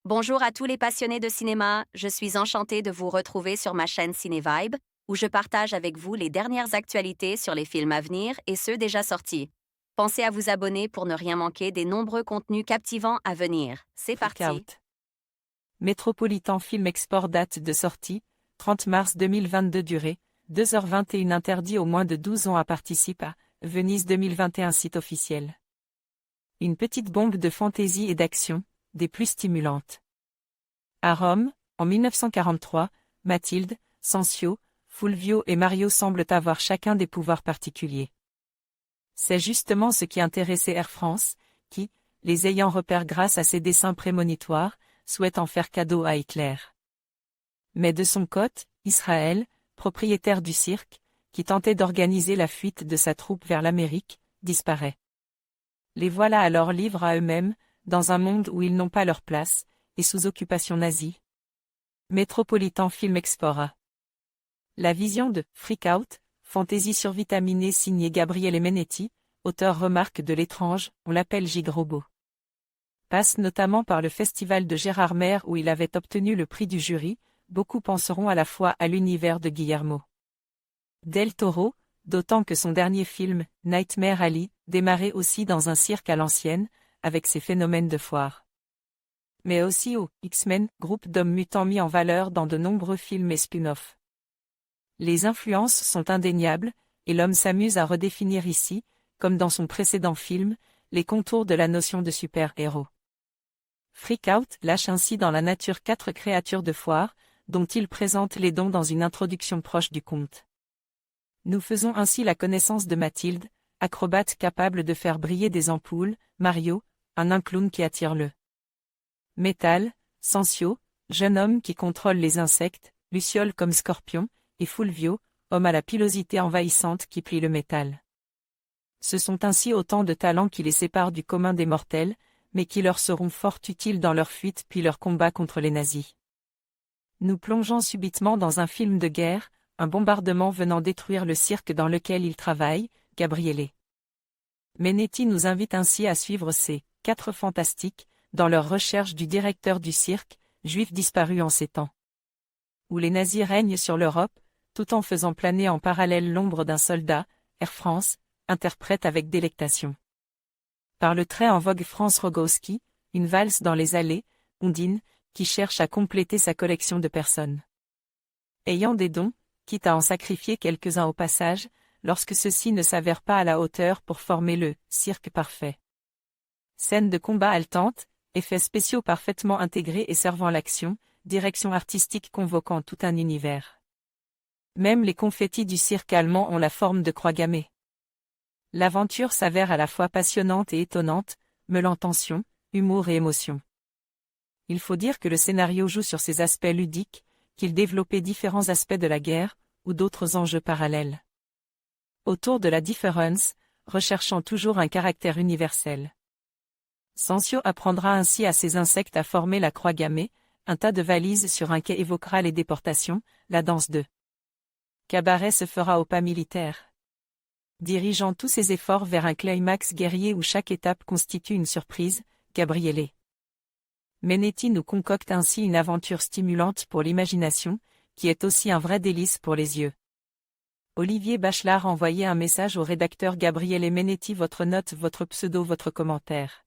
Bonjour à tous les passionnés de cinéma, je suis enchantée de vous retrouver sur ma chaîne Cinévibe, où je partage avec vous les dernières actualités sur les films à venir et ceux déjà sortis. Pensez à vous abonner pour ne rien manquer des nombreux contenus captivants à venir. C'est Freak parti! Out. Métropolitan Film Export date de sortie, 30 mars 2022 durée, 2h21 interdit aux moins de 12 ans à participer à Venise 2021 site officiel. Une petite bombe de fantaisie et d'action, des plus stimulantes. À Rome, en 1943, Mathilde, Sancio, Fulvio et Mario semblent avoir chacun des pouvoirs particuliers. C'est justement ce qui intéressait Air France, qui, les ayant repères grâce à ses dessins prémonitoires, souhaite en faire cadeau à Hitler. Mais de son côté, Israël, propriétaire du cirque, qui tentait d'organiser la fuite de sa troupe vers l'Amérique, disparaît. Les voilà alors livrés à eux-mêmes, dans un monde où ils n'ont pas leur place, et sous occupation nazie. Métropolitan Film Export. La vision de Freak Out, fantaisie survitaminée signée Gabriele Menetti, auteur remarque de l'étrange, on l'appelle Gigrobot. Passe notamment par le festival de Gérardmer où il avait obtenu le prix du jury, beaucoup penseront à la fois à l'univers de Guillermo del Toro, d'autant que son dernier film, Nightmare Alley, démarrait aussi dans un cirque à l'ancienne, avec ses phénomènes de foire. Mais aussi au X-Men, groupe d'hommes mutants mis en valeur dans de nombreux films et spin-offs. Les influences sont indéniables, et l'homme s'amuse à redéfinir ici, comme dans son précédent film, les contours de la notion de super-héros. Freak Out lâche ainsi dans la nature 4 créatures de foire, dont il présente les dons dans une introduction proche du conte. Nous faisons ainsi la connaissance de Mathilde, acrobate capable de faire briller des ampoules, Mario, un nain clown qui attire le métal, Sancio, jeune homme qui contrôle les insectes, Luciole comme scorpion, et Fulvio, homme à la pilosité envahissante qui plie le métal. Ce sont ainsi autant de talents qui les séparent du commun des mortels, mais qui leur seront fort utiles dans leur fuite puis leur combat contre les nazis. Nous plongeons subitement dans un film de guerre, un bombardement venant détruire le cirque dans lequel il travaille, Gabriele Menetti nous invite ainsi à suivre ces 4 fantastiques, dans leur recherche du directeur du cirque, juif disparu en ces temps. Où les nazis règnent sur l'Europe, tout en faisant planer en parallèle l'ombre d'un soldat, Air France, interprète avec délectation. Par le très en vogue France Rogowski, une valse dans les allées, Ondine, qui cherche à compléter sa collection de personnes ayant des dons, quitte à en sacrifier quelques-uns au passage, lorsque ceux-ci ne s'avèrent pas à la hauteur pour former le cirque parfait. Scène de combat haletante, effets spéciaux parfaitement intégrés et servant l'action, direction artistique convoquant tout un univers. Même les confettis du cirque allemand ont la forme de croix gammée. L'aventure s'avère à la fois passionnante et étonnante, mêlant tension, humour et émotion. Il faut dire que le scénario joue sur ces aspects ludiques, qu'il développait différents aspects de la guerre, ou d'autres enjeux parallèles. Autour de la différence, recherchant toujours un caractère universel. Sancio apprendra ainsi à ses insectes à former la croix gammée, un tas de valises sur un quai évoquera les déportations, la danse de cabaret se fera au pas militaire. Dirigeant tous ses efforts vers un climax guerrier où chaque étape constitue une surprise, Gabriele Menetti nous concocte ainsi une aventure stimulante pour l'imagination, qui est aussi un vrai délice pour les yeux. Olivier Bachelard envoyait un message au rédacteur Gabriele Menetti: votre note, votre pseudo, votre commentaire.